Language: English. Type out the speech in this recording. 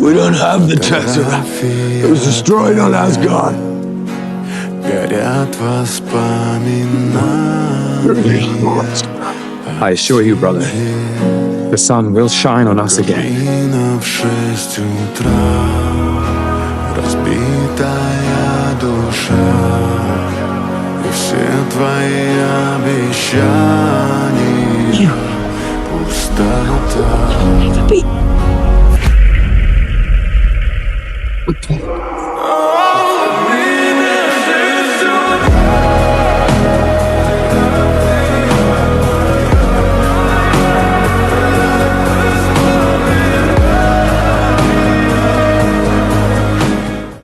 We don't have the Tesseract. It was destroyed on Asgard. Горят воспоминания. I assure you, brother, the sun will shine on us again. Ровно в 6 утра разбитая душа, и все твои обещания пустота.